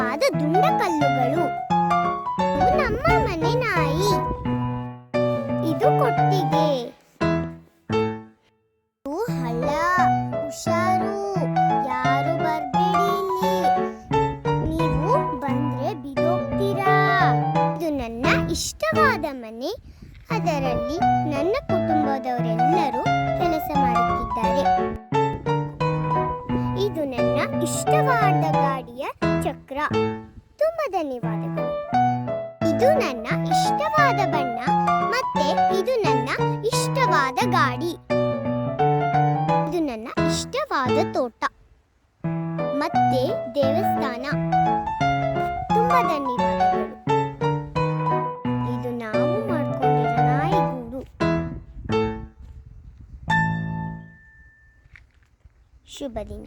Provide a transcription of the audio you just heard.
ವಿಧವಾದ ದುಂಡಕಲ್ಲುಗಳು. ಇವು ನಮ್ಮ ಮನೆ ನಾಯಿ. ಇದು ಕೊಟ್ಟಿಗೆ. ಇದು ಹಳ್ಳ. ಹುಷಾರು, ಯಾರು ಬರ್ಬೇಡಿ ಇಲ್ಲಿ. ನೀವು ಬಂದ್ರೆ ಬಿದ್ದೋಗ್ತೀರಾ. ಇದು ನನ್ನ ಇಷ್ಟವಾದ ಮನೆ. ಅದರಲ್ಲಿ ನನ್ನ ಕುಟುಂಬದವರೆಲ್ಲರೂ ಕೆಲಸ ಮಾಡುತ್ತಿದ್ದಾರೆ. ಇದು ನನ್ನ ಇಷ್ಟವಾದ ಗಾಡಿಯ ಚಕ್ರ. ತುಂಬಾ ಧನ್ಯವಾದಗಳು. ಇದು ನನ್ನ ಇಷ್ಟವಾದ ಬಣ್ಣ ಮತ್ತೆ ಇದು ನನ್ನ ಇಷ್ಟವಾದ ಗಾಡಿ. ಇದು ನನ್ನ ಇಷ್ಟವಾದ ತೋಟ ಮತ್ತೆ ದೇವಸ್ಥಾನ. ತುಂಬಾ ಧನ್ಯವಾದಗಳು. ಇದು ನಾವು ಮಾಡ್ಕೊಂಡಿರೋ ನಾಯಿಗೂಡು. ಶುಭ ದಿನ.